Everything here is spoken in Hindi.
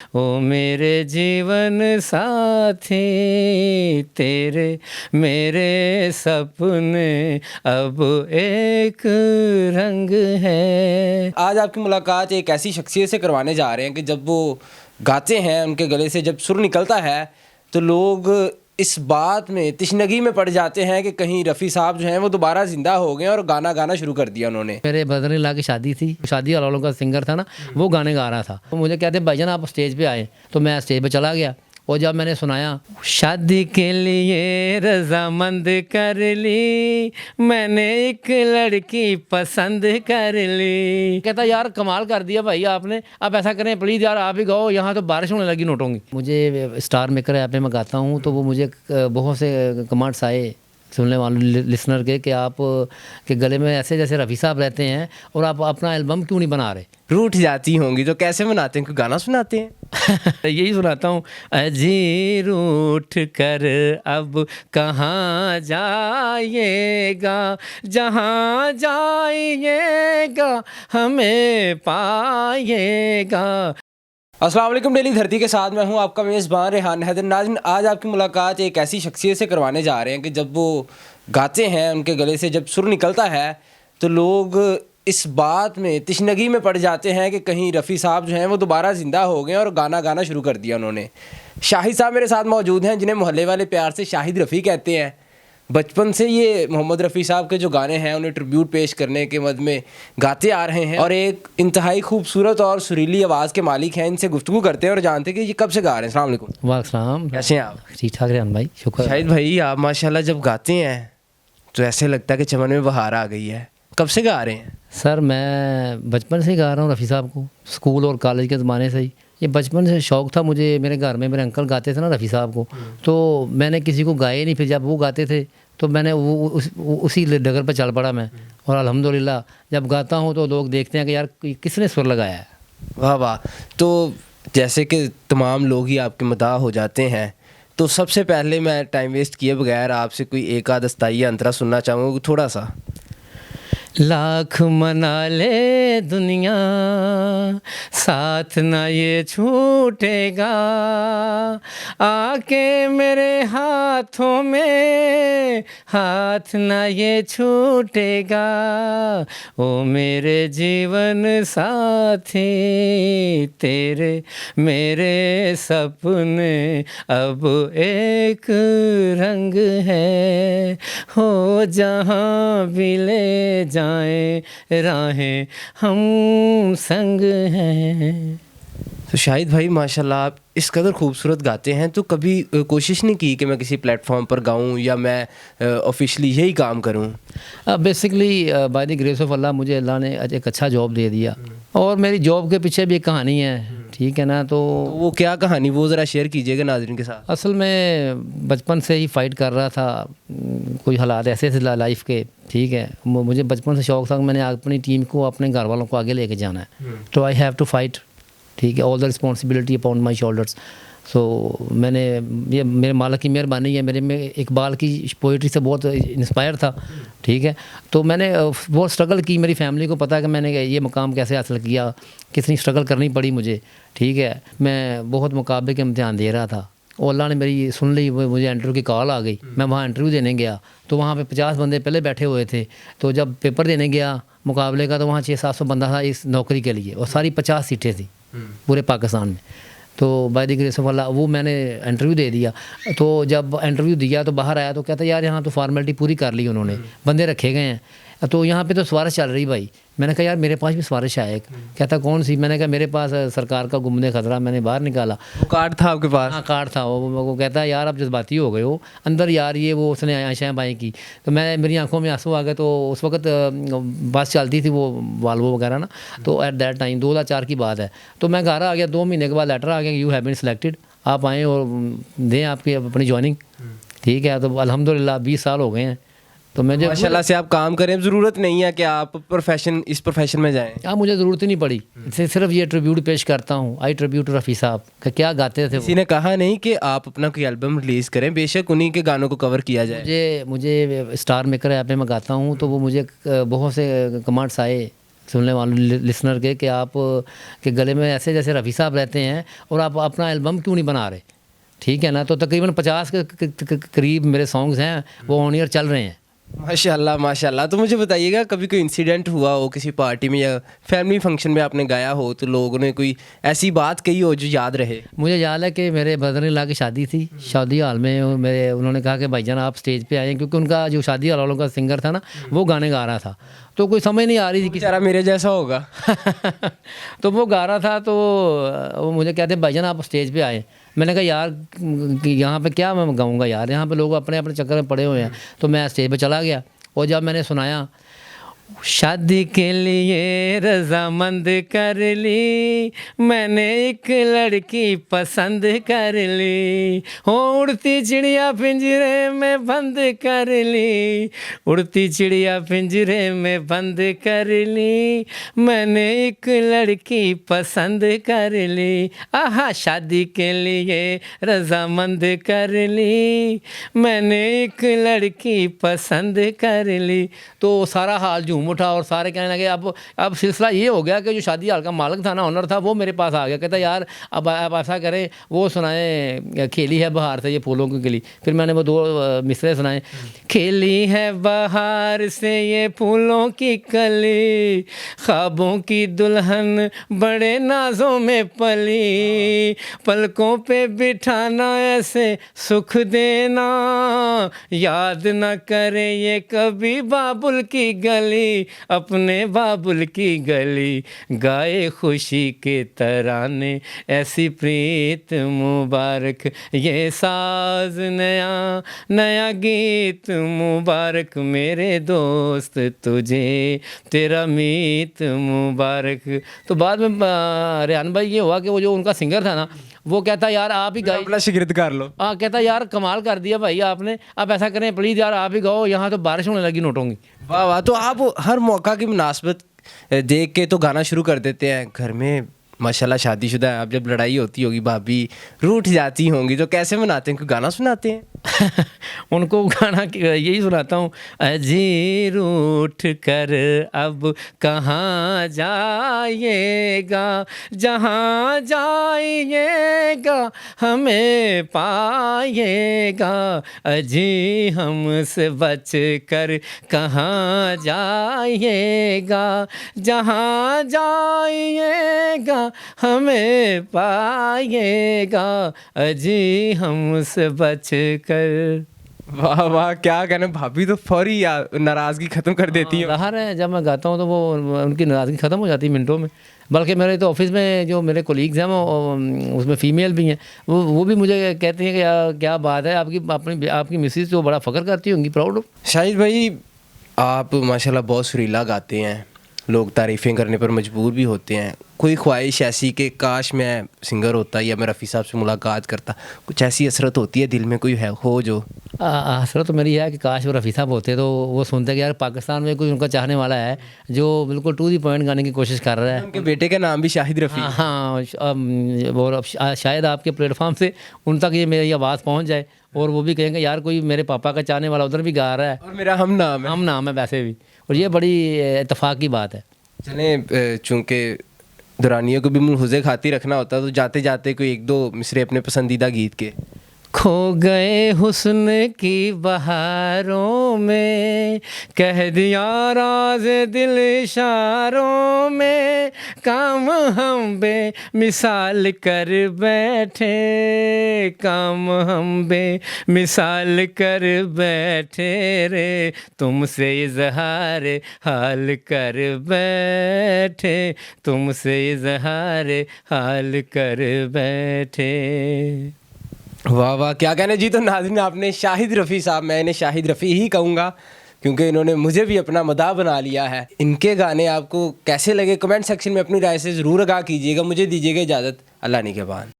ओ मेरे जीवन साथी, तेरे मेरे सपने अब एक रंग है। आज आपकी मुलाकात एक ऐसी शख्सियत से करवाने जा रहे हैं कि जब वो गाते हैं, उनके गले से जब सुर निकलता है तो लोग इस बात में तिश्नगी में पड़ जाते हैं कि कहीं रफ़ी साहब जो हैं वो दोबारा ज़िंदा हो गए और गाना गाना शुरू कर दिया उन्होंने। मेरे ब्रदर इन लॉ की शादी थी, शादी वालों का सिंगर था ना, वो गाने गा रहा था। तो मुझे कहते भाईजान आप स्टेज पे आए, तो मैं स्टेज पे चला गया। और जब मैंने सुनाया शादी के लिए रजामंद कर ली, मैंने एक लड़की पसंद कर ली। कहता यार कमाल कर दिया भाई आपने, आप ऐसा करें प्लीज़ यार आप ही गाओ, यहाँ तो बारिश होने लगी नोटों की। मुझे स्टार मेकर ऐप में मैं गाता हूँ तो वो मुझे बहुत से कमेंट्स आए सुनने वाले लिसनर के आप के गले में ऐसे जैसे रफ़ी साहब रहते हैं और आप अपना एल्बम क्यों नहीं बना रहे। रूठ जाती होंगी तो कैसे मनाते हैं, कोई गाना सुनाते हैं? यही सुनाता हूँ। अजी रूठ कर अब कहाँ जाइएगा, जहाँ जाइएगा हमें पाइएगा। अस्सलाम वालेकुम, डेली धरती के साथ मैं हूं आपका मेज़बान रेहान हैदर। नाज़रीन, आज आपकी मुलाकात एक ऐसी शख्सियत से करवाने जा रहे हैं कि जब वो गाते हैं, उनके गले से जब सुर निकलता है तो लोग इस बात में तिश्नगी में पड़ जाते हैं कि कहीं रफ़ी साहब जो हैं वो दोबारा ज़िंदा हो गए और गाना गाना शुरू कर दिया उन्होंने। शाहिद साहब मेरे साथ मौजूद हैं, जिन्हें मोहल्ले वाले प्यार से शाहिद रफ़ी कहते हैं। बचपन से ये मोहम्मद रफ़ी साहब के जो गाने हैं उन्हें ट्रिब्यूट पेश करने के मद में गाते आ रहे हैं और एक इंतहाई खूबसूरत और सुरीली आवाज़ के मालिक हैं। इनसे गुफ्तगू करते हैं और जानते हैं कि ये कब से गा रहे हैं। अस्सलाम वालेकुम। वालेकुम, कैसे हैं आप? ठीक ठाक रेहान भाई, शुक्र। शाहिद भाई, आप माशाल्लाह जब गाते हैं तो ऐसे लगता है कि चमन में बहार आ गई है। कब से गा रहे हैं? सर मैं बचपन से ही गा रहा हूँ रफ़ी साहब को, स्कूल और कॉलेज के ज़माने से ही। ये बचपन से शौक़ था मुझे। मेरे घर में मेरे अंकल गाते थे ना रफ़ी साहब को, तो मैंने किसी को गाए नहीं। फिर जब वो गाते थे तो मैंने उसी डगर पर चल पड़ा मैं। और अल्हम्दुलिल्लाह जब गाता हूँ तो लोग देखते हैं कि यार किसने सुर लगाया है। वाह वाह। तो जैसे कि तमाम लोग ही आपके मदाह हो जाते हैं, तो सबसे पहले मैं टाइम वेस्ट किए बगैर आपसे कोई एक आध अस्ताई अंतरा सुनना चाहूँगा, थोड़ा सा। लाख मना ले दुनिया साथ ना ये छूटेगा, आके मेरे हाथों में हाथ ना ये छूटेगा। ओ मेरे जीवन साथी, तेरे मेरे सपने अब एक रंग है। हो जहाँ भी ले जाएं राहें हम संग हैं। तो शाहिद भाई माशाल्लाह आप इस कदर खूबसूरत गाते हैं, तो कभी कोशिश नहीं की कि मैं किसी प्लेटफॉर्म पर गाऊं या मैं ऑफिशियली यही काम करूं? Basically by the grace of अल्लाह मुझे अल्लाह ने एक अच्छा जॉब दे दिया और मेरी जॉब के पीछे भी एक कहानी है, ठीक है ना। तो वो क्या कहानी, वो ज़रा शेयर कीजिएगा नाज़रीन के साथ। असल में बचपन से ही फ़ाइट कर रहा था, कोई हालात ऐसे थे लाइफ के, ठीक है। मुझे बचपन से शौक़ था कि मैंने अपनी टीम को, अपने घर वालों को आगे लेके जाना है, तो आई हैव टू फाइट, ठीक है। All the responsibility upon my shoulders. So मैंने, ये मेरे मालिक की मेहरबानी है, मेरे में इकबाल की पोइट्री से बहुत इंस्पायर था, ठीक है। तो मैंने बहुत स्ट्रगल की। मेरी फैमिली को पता है कि मैंने ये मकाम कैसे हासिल किया, कितनी स्ट्रगल करनी पड़ी मुझे, ठीक है। मैं बहुत मुकाबले के इम्तिहान दे रहा था और अल्लाह ने मेरी सुन ली। मुझे इंटरव्यू की कॉल आ गई। मैं वहाँ इंटरव्यू देने गया तो वहाँ पे 50 बंदे पहले बैठे हुए थे। तो जब पेपर देने गया मुकाबले का तो वहाँ 600-700 बंदा था इस नौकरी के लिए और सारी 50 सीटें थी पूरे पाकिस्तान में। तो बाय द ग्रेस ऑफ अल्लाह वो मैंने इंटरव्यू दे दिया। तो जब इंटरव्यू दिया तो बाहर आया तो कहता यार यहाँ तो फार्मेलिटी पूरी कर ली उन्होंने, बंदे रखे गए हैं, तो यहाँ पे तो सिफारिश चल रही भाई। मैंने कहा यार मेरे पास भी सिफारिश है एक। कहता कौन सी? मैंने कहा मेरे पास सरकार का गुम्बद खतरा, मैंने बाहर निकाला। वो कार्ड था आपके पास? हाँ कार्ड था। वो कहता है यार आप जज्बाती हो गए हो अंदर यार, ये वो उसने आशाएं बाएँ की। तो मैं, मेरी आंखों में आंसू आ गए। तो उस वक्त बस चलती थी वो वाल्वो वगैरह ना, तो एट दैट टाइम 2004 की बात है। तो मैं घर आ गया, 2 महीने के बाद लेटर आ गया यू हैव बीन सिलेक्टेड, आप आएँ और दें आपकी अपनी ज्वाइनिंग, ठीक है। तो अल्हम्दुलिल्लाह 20 साल हो गए हैं। तो मैं जब माशाल्लाह से आप काम करें, ज़रूरत नहीं है कि आप इस प्रोफेशन में जाएं। हाँ मुझे ज़रूरत ही नहीं पड़ी, सिर्फ ये ट्रिब्यूट पेश करता हूँ। आई ट्रिब्यूट रफ़ी साहब का, क्या गाते थे। किसी ने कहा नहीं कि आप अपना कोई एल्बम रिलीज़ करें, बेशक उन्हीं के गानों को कवर किया जाए? मुझे स्टार मेकर ऐप में मैं गाता हूँ तो वो मुझे बहुत से कमेंट्स आए सुनने वालों लिसनर के कि आप के गले में ऐसे जैसे रफ़ी साहब रहते हैं और आप अपना एल्बम क्यों नहीं बना रहे, ठीक है ना। तो तकरीबन 50 के करीब मेरे सॉन्ग्स हैं वो ऑन ईयर चल रहे हैं। माशाल्लाह माशाल्लाह। तो मुझे बताइएगा, कभी कोई इंसिडेंट हुआ हो किसी पार्टी में या फैमिली फंक्शन में आपने गाया हो तो लोगों ने कोई ऐसी बात कही हो जो याद रहे? मुझे याद है कि मेरे ब्रदर इन लॉ की शादी थी, शादी हॉल में मेरे उन्होंने कहा कि भाईजान आप स्टेज पे आए, क्योंकि उनका जो शादी हॉल वालों का सिंगर था ना वो गाने गा रहा था, तो कोई समझ नहीं आ रही थी कि बेचारा मेरे जैसा होगा। तो वो गा रहा था, तो वो मुझे कहते भाईजान आप स्टेज पे आए। मैंने कहा यार कि यहाँ पे क्या मैं गाऊंगा यार, यहाँ पे लोग अपने अपने चक्कर में पड़े हुए हैं। तो मैं स्टेज पे चला गया और जब मैंने सुनाया शादी के लिए रजामंद कर ली मैंने एक लड़की पसंद कर ली, हो उड़ती चिड़िया पिंजरे में बंद कर ली, उड़ती चिड़िया पिंजरे में बंद कर ली मैंने एक लड़की पसंद कर ली, आहा शादी के लिए रजामंद कर ली मैंने एक लड़की पसंद कर ली। तो सारा हाल झूम उठा और सारे कहने लगे अब सिलसिला ये हो गया कि जो शादी हॉल का मालिक था ना, ऑनर था, वो मेरे पास आ गया, कहता यार अब आप ऐसा करें वो सुनाए खेली है बहार से ये फूलों की गली। फिर मैंने वो 2 मिसरे सुनाए, खेली है बहार से ये फूलों की कली, ख्वाबों की दुल्हन बड़े नाजों में पली, पलकों पे बिठाना ऐसे सुख देना, याद न करे ये कभी बाबुल की गली, अपने बाबुल की गली, गाए खुशी के तराने ऐसी प्रीत मुबारक, ये साज नया नया गीत मुबारक, मेरे दोस्त तुझे तेरा मीत मुबारक। तो बाद में रेहान भाई ये हुआ कि वो जो उनका सिंगर था ना वो कहता यार आप ही गाइए, अपना शिगिर्द कर लो। हाँ कहता यार कमाल कर दिया भाई आपने, आप ऐसा करें प्लीज़ यार आप ही गाओ, यहाँ तो बारिश होने लगी नोटों की। वाह वाह। तो आप हर मौका की मुनासबत देख के तो गाना शुरू कर देते हैं। घर में माशाल्लाह शादीशुदा है, आप जब लड़ाई होती होगी भाभी रूठ जाती होंगी तो कैसे मनाते हैं, कोई गाना सुनाते हैं? उनको गाना यही सुनाता हूँ, अजी रूठ कर अब कहाँ जाइएगा, जहाँ जाइएगा हमें पाइएगा, अजी हमसे बच कर कहाँ जाइएगा, जहाँ जाइएगा हमें पाइएगा, अजी हमसे बच कर। वाह वाह, क्या कहना। भाभी तो फौरी नाराज़गी ख़त्म कर देती है। बाहर है जब मैं गाता हूँ तो वो उनकी नाराज़गी ख़त्म हो जाती है मिनटों में। बल्कि मेरे तो ऑफिस में जो मेरे कोलीग्स हैं वो उसमें फ़ीमेल भी हैं, वो भी मुझे कहती हैं कि यार क्या बात है आपकी मिसेज तो बड़ा फ़ख्र करती होंगी, प्राउड हो। शाहिद भाई आप माशाल्लाह बहुत सुरीला गाते हैं, लोग तारीफ़ें करने पर मजबूर भी होते हैं। कोई ख्वाहिश ऐसी कि काश मैं सिंगर होता या मैं रफ़ी साहब से मुलाकात करता, कुछ ऐसी हसरत होती है दिल में कोई है हो जो? हसरत तो मेरी है कि काश वो रफ़ी साहब होते तो वो सुनते कि यार पाकिस्तान में कोई उनका चाहने वाला है जो बिल्कुल टू दी पॉइंट गाने की कोशिश कर रहा है। उनके बेटे का नाम भी शाहिद रफ़ी। हाँ और शायद आपके प्लेटफॉर्म से उन तक ये मेरी आवाज़ पहुँच जाए और वो भी कहेंगे यार कोई मेरे पापा का चाहने वाला उधर भी गा रहा है और मेरा हम नाम है वैसे भी, और ये बड़ी इत्तेफाक की बात है। चलें, चूँकि दुरानियों को भी मुलहुज़े खाती रखना होता तो जाते जाते कोई 1-2 मिसरे अपने पसंदीदा गीत के। खो गए हुस्न की बहारों में, कह दिया राज दिल इशारों में, काम हम बेमिसाल कर बैठे, काम हम बेमिसाल कर बैठे रे, तुमसे इजहार हाल कर बैठे, तुमसे इजहार हाल कर बैठे। वाह वाह, क्या कहने जी। तो नाज़रीन आपने शाहिद रफ़ी साहब, मैं इन्हें शाहिद रफ़ी ही कहूँगा क्योंकि इन्होंने मुझे भी अपना मदाह बना लिया है। इनके गाने आपको कैसे लगे कमेंट सेक्शन में अपनी राय से ज़रूर आगाह कीजिएगा। मुझे दीजिएगा इजाज़त, अल्लाह निगहबान।